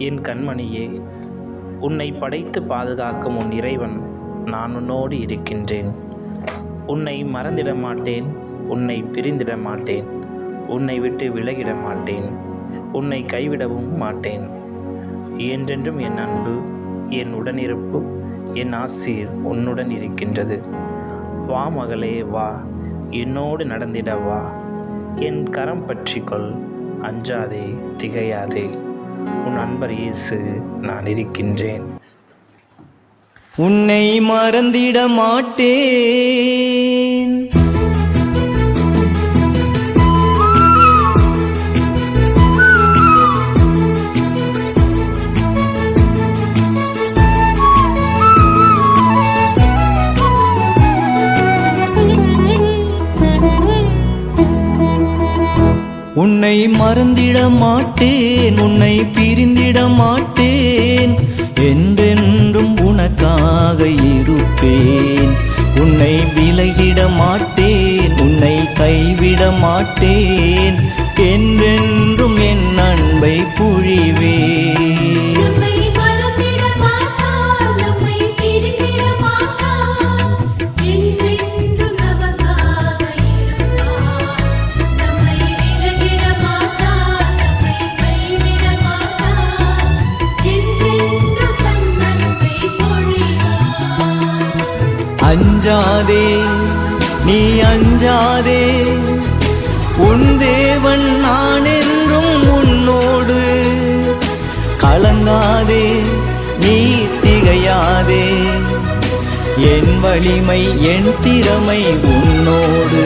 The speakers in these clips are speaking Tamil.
என் கண்மணியே, உன்னை படைத்து பாதுகாக்கும் உன் இறைவன் நான் உன்னோடு இருக்கின்றேன். உன்னை மறந்திட மாட்டேன், உன்னை பிரிந்திட மாட்டேன், உன்னை விட்டு விலகிட மாட்டேன், உன்னை கைவிடவும் மாட்டேன். என்றென்றும் என் அன்பு, என் உடனிருப்பு, என் ஆசீர் உன்னுடன் இருக்கின்றது. வா மகளே வா, என்னோடு நடந்திட வா. என் கரம் பற்றிக்கொள், அஞ்சாதே திகையாதே. உன் அன்பர் இயேசு நான் இருக்கின்றேன். உன்னை மறந்திட மாட்டேன். உன்னை மறந்திட மாட்டேன், உன்னை பிரிந்திட மாட்டேன், என்றென்றும் உனக்காக இருப்பேன். உன்னை விலகிட மாட்டேன், உன்னை கைவிட மாட்டேன், என்றென்றும் என் அன்பை பொழிவேன். அஞ்சாதே நீ அஞ்சாதே, உன் தேவன் நான் என்றும் உன்னோடு. கலங்காதே நீ திகையாதே, என் வலிமை என் திறமை உன்னோடு.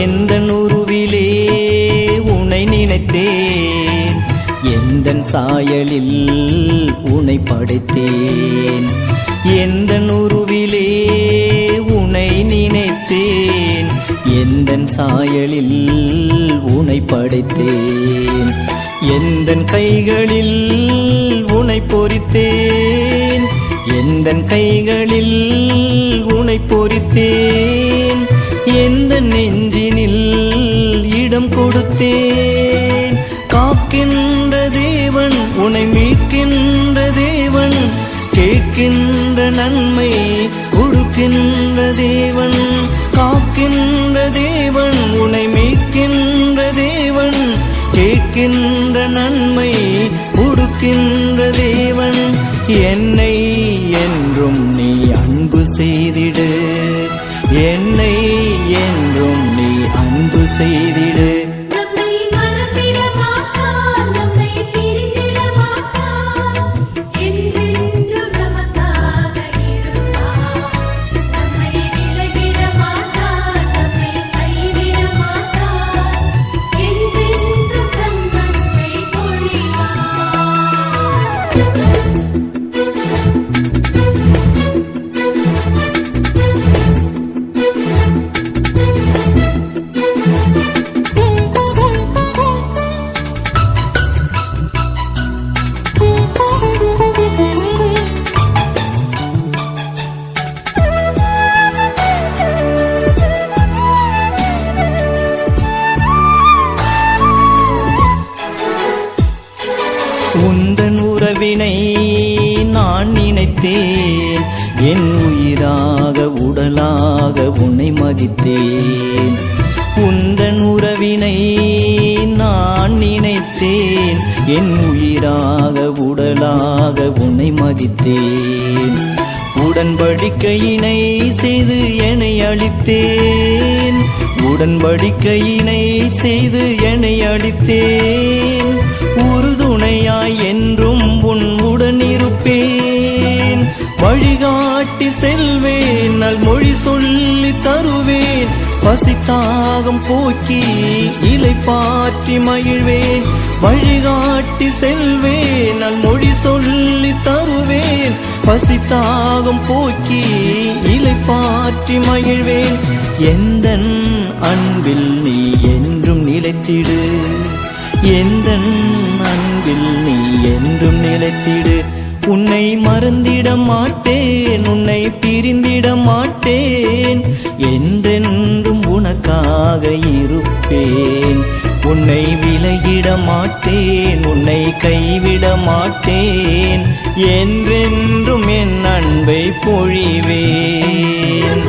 எந்தன் உருவிலே உன்னை நினைத்தேன், எந்தன் சாயலில் உன்னை படைத்தேன். எந்தன் உருவிலே உன்னை நினைத்தேன், எந்தன் சாயலில் உன்னை படைத்தேன். எந்தன் கைகளில் உன்னை பொறித்தேன், எந்தன் கைகளில் உன்னை பொறித்தேன். எந்த நெஞ்சினில் இடம் கொடுத்தேன். காக்கின்ற தேவன், உன்னை மீட்கின்ற தேவன், கேட்கின்ற நன்மை கொடுக்கின்ற தேவன். காக்கின்ற தேவன், உன்னை மீட்கின்ற தேவன், கேட்கின்ற நன்மை கொடுக்கின்ற தேவன். என்னை என்றும் நீ அன்பு செய்திடு, என்னை என்றும் நீ அன்பு செய்திடு. உந்தன் உறவினை நான் நினைத்தேன், என் உயிராக உடலாக உன்னை மதித்தேன். உந்தன் உறவினை நான் நினைத்தேன், என் உயிராக உடலாக உன்னை மதித்தேன். உடன்படிக்கையினை செய்து என்னை அளித்தேன், உடன்படிக்கையினை செய்து என்னை அளித்தேன். உறுதுணையாய் என்றும் உன் உடனிருப்பேன். வழிகாட்டி செல்வேன், நல்மொழி சொல்லி தருவேன். பசித்தாகம் போக்கி இலை பாற்றி மகிழ்வேன். வழிகாட்டி செல்வேன், நல்மொழி சொல்லி தருவேன். பசித்தாகம் போக்கி இலை இளைப்பாற்றி மகிழ்வேன். எந்தன் அன்பில் நீ என்றும் நிலைத்திடு, எந்தன் அன்பில் நீ என்றும் நிலைத்திடு. உன்னை மறந்திட மாட்டேன், உன்னை பிரிந்திட மாட்டேன், என்றென்றும் உனக்காக இருப்பேன். உன்னை விலகிட மாட்டேன், உன்னை கைவிட மாட்டேன், என்றென்றும் என் அன்பை பொழிவேன்.